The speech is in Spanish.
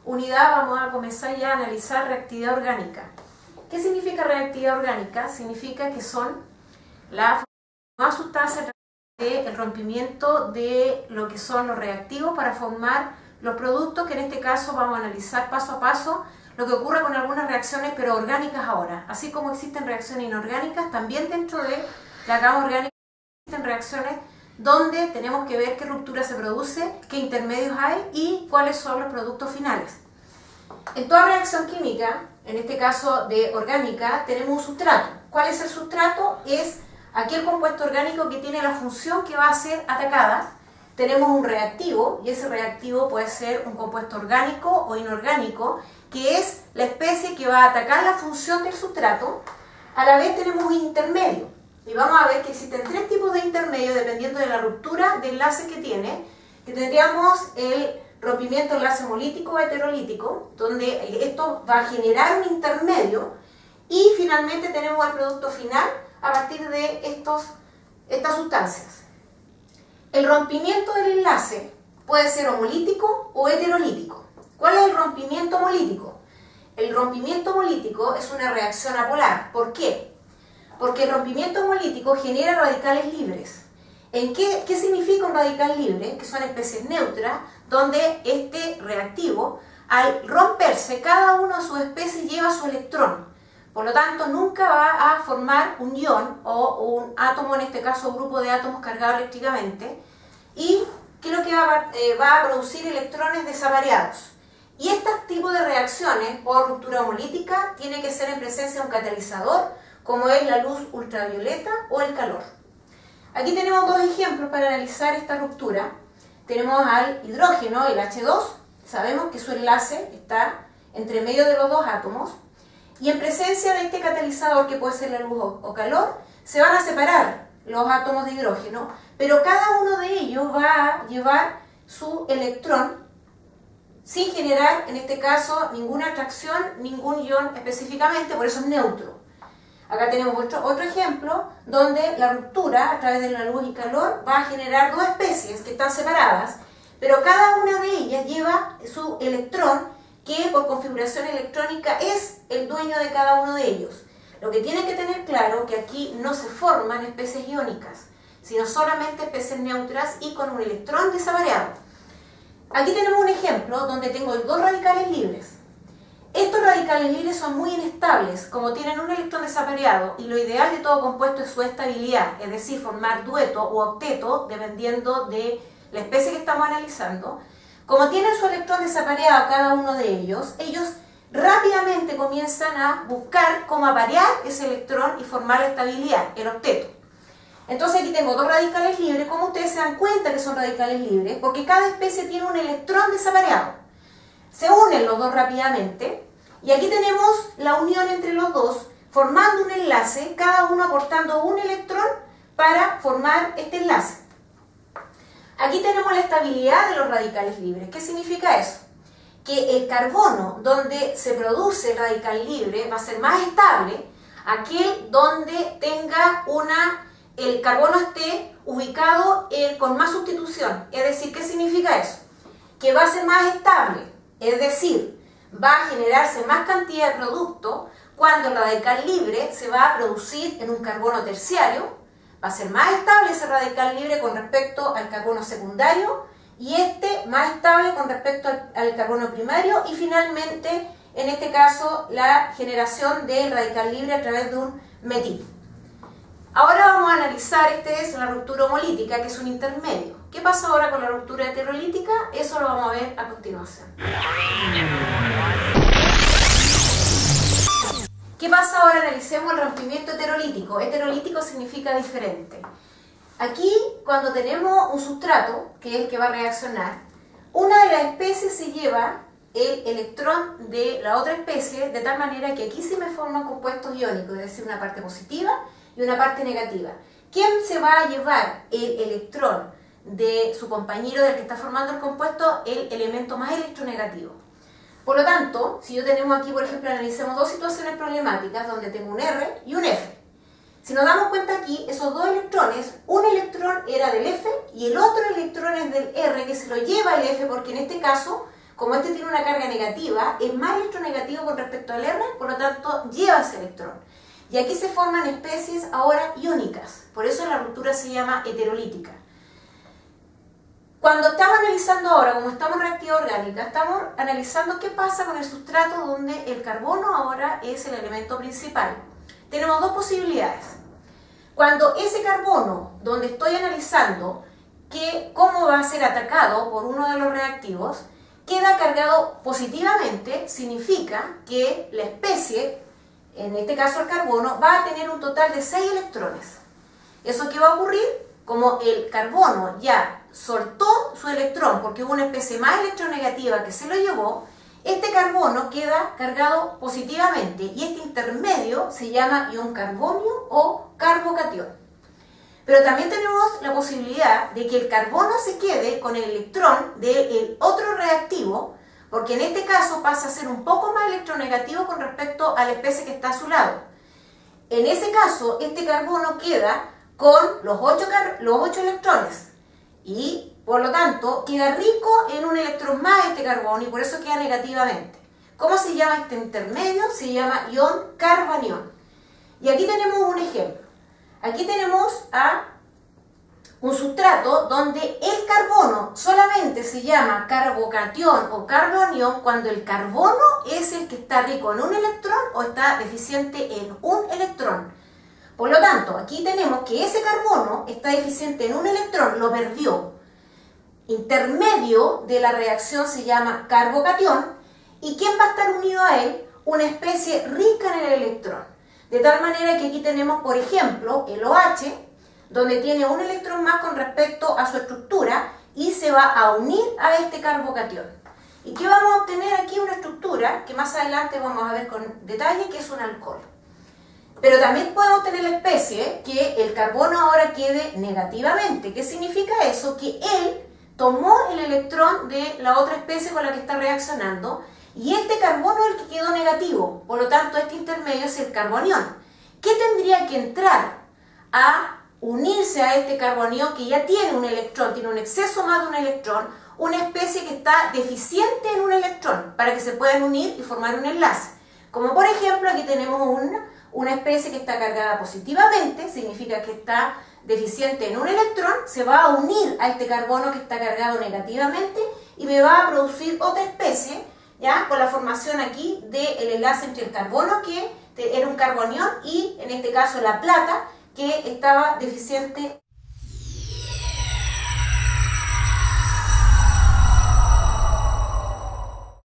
unidad vamos a comenzar ya a analizar reactividad orgánica. ¿Qué significa reactividad orgánica? Significa que son las sustancias del rompimiento de lo que son los reactivos para formar los productos, que en este caso vamos a analizar paso a paso lo que ocurre con algunas reacciones, pero orgánicas ahora. Así como existen reacciones inorgánicas, también dentro de la gama orgánica existen reacciones donde tenemos que ver qué ruptura se produce, qué intermedios hay y cuáles son los productos finales. En toda reacción química, en este caso de orgánica, tenemos un sustrato. ¿Cuál es el sustrato? Es aquel compuesto orgánico que tiene la función que va a ser atacada. Tenemos un reactivo, y ese reactivo puede ser un compuesto orgánico o inorgánico, que es la especie que va a atacar la función del sustrato. A la vez tenemos un intermedio, y vamos a ver que existen tres tipos de intermedio dependiendo de la ruptura de enlace que tiene, que tendríamos el rompimiento de enlace hemolítico o heterolítico, donde esto va a generar un intermedio, y finalmente tenemos el producto final a partir de estas sustancias. El rompimiento del enlace puede ser homolítico o heterolítico. ¿Cuál es el rompimiento homolítico? El rompimiento homolítico es una reacción apolar. ¿Por qué? Porque el rompimiento homolítico genera radicales libres. ¿Qué significa un radical libre? Que son especies neutras, donde este reactivo, al romperse, cada una de sus especies lleva su electrón. Por lo tanto, nunca va a formar un ion o un átomo, en este caso un grupo de átomos cargados eléctricamente. ¿Y qué es lo que va a producir? Electrones desapareados. Y este tipo de reacciones por ruptura homolítica tiene que ser en presencia de un catalizador, como es la luz ultravioleta o el calor. Aquí tenemos dos ejemplos para analizar esta ruptura. Tenemos al hidrógeno, el H2. Sabemos que su enlace está entre medio de los dos átomos. Y en presencia de este catalizador, que puede ser la luz o calor, se van a separar los átomos de hidrógeno, pero cada uno de ellos va a llevar su electrón sin generar, en este caso, ninguna atracción, ningún ion específicamente, por eso es neutro. Acá tenemos otro ejemplo donde la ruptura a través de la luz y calor va a generar dos especies que están separadas, pero cada una de ellas lleva su electrón, que por configuración electrónica es el dueño de cada uno de ellos. Lo que tienen que tener claro que aquí no se forman especies iónicas, sino solamente especies neutras y con un electrón desapareado. Aquí tenemos un ejemplo donde tengo dos radicales libres. Estos radicales libres son muy inestables, como tienen un electrón desapareado, y lo ideal de todo compuesto es su estabilidad, es decir, formar dueto o octeto, dependiendo de la especie que estamos analizando. Como tienen su electrón desapareado cada uno de ellos rápidamente comienzan a buscar cómo aparear ese electrón y formar la estabilidad, el octeto. Entonces aquí tengo dos radicales libres. Como ustedes se dan cuenta que son radicales libres, porque cada especie tiene un electrón desapareado. Se unen los dos rápidamente, y aquí tenemos la unión entre los dos, formando un enlace, cada uno aportando un electrón para formar este enlace. Aquí tenemos la estabilidad de los radicales libres. ¿Qué significa eso? Que el carbono donde se produce el radical libre va a ser más estable, aquel donde tenga el carbono esté ubicado con más sustitución. Es decir, ¿qué significa eso? Que va a ser más estable, es decir, va a generarse más cantidad de producto cuando el radical libre se va a producir en un carbono terciario. Va a ser más estable ese radical libre con respecto al carbono secundario, y este más estable con respecto al carbono primario, y finalmente, en este caso, la generación del radical libre a través de un metil. Ahora vamos a analizar, es la ruptura homolítica, que es un intermedio. ¿Qué pasa ahora con la ruptura heterolítica? Eso lo vamos a ver a continuación. ¿Qué pasa ahora? Analicemos el rompimiento heterolítico. Heterolítico significa diferente. Aquí, cuando tenemos un sustrato, que es el que va a reaccionar, una de las especies se lleva el electrón de la otra especie, de tal manera que aquí se me forman compuestos iónicos, es decir, una parte positiva y una parte negativa. ¿Quién se va a llevar el electrón de su compañero del que está formando el compuesto? El elemento más electronegativo. Por lo tanto, si yo tenemos aquí, por ejemplo, analicemos dos situaciones problemáticas donde tengo un R y un F. Si nos damos cuenta aquí, esos dos electrones, un electrón era del F y el otro electrón es del R, que se lo lleva el F, porque en este caso, como este tiene una carga negativa, es más electronegativo con respecto al R, por lo tanto lleva ese electrón. Y aquí se forman especies ahora iónicas, por eso la ruptura se llama heterolítica. Cuando estamos analizando ahora, como estamos en reactividad orgánica, estamos analizando qué pasa con el sustrato donde el carbono ahora es el elemento principal. Tenemos dos posibilidades. Cuando ese carbono, donde estoy analizando cómo va a ser atacado por uno de los reactivos, queda cargado positivamente, significa que la especie, en este caso el carbono, va a tener un total de 6 electrones. ¿Eso qué va a ocurrir? Como el carbono ya soltó su electrón porque hubo una especie más electronegativa que se lo llevó, este carbono queda cargado positivamente y este intermedio se llama ion carbonio o carbocatión. Pero también tenemos la posibilidad de que el carbono se quede con el electrón del otro reactivo, porque en este caso pasa a ser un poco más electronegativo con respecto a la especie que está a su lado. En ese caso, este carbono queda con los 8 electrones y por lo tanto queda rico en un electrón más este carbono y por eso queda negativamente. ¿Cómo se llama este intermedio? Se llama ion carbanión. Y aquí tenemos un ejemplo. Aquí tenemos a un sustrato donde el carbono solamente se llama carbocatión o carbanión cuando el carbono es el que está rico en un electrón o está deficiente en un electrón. Por lo tanto, aquí tenemos que ese carbono está deficiente en un electrón, lo perdió. Intermedio de la reacción se llama carbocatión. ¿Y quién va a estar unido a él? Una especie rica en el electrón. De tal manera que aquí tenemos, por ejemplo, el OH, donde tiene un electrón más con respecto a su estructura y se va a unir a este carbocatión. ¿Y qué vamos a obtener aquí? Una estructura que más adelante vamos a ver con detalle, que es un alcohol. Pero también podemos tener la especie que el carbono ahora quede negativamente. ¿Qué significa eso? Que él tomó el electrón de la otra especie con la que está reaccionando y este carbono es el que quedó negativo. Por lo tanto, este intermedio es el carbonión. ¿Qué tendría que entrar a unirse a este carbonión que ya tiene un electrón, tiene un exceso más de un electrón, una especie que está deficiente en un electrón para que se puedan unir y formar un enlace? Como por ejemplo, aquí tenemos una especie que está cargada positivamente, significa que está deficiente en un electrón, se va a unir a este carbono que está cargado negativamente y me va a producir otra especie, ¿ya? Con la formación aquí del enlace entre el carbono, que era un carbonión, y en este caso la plata, que estaba deficiente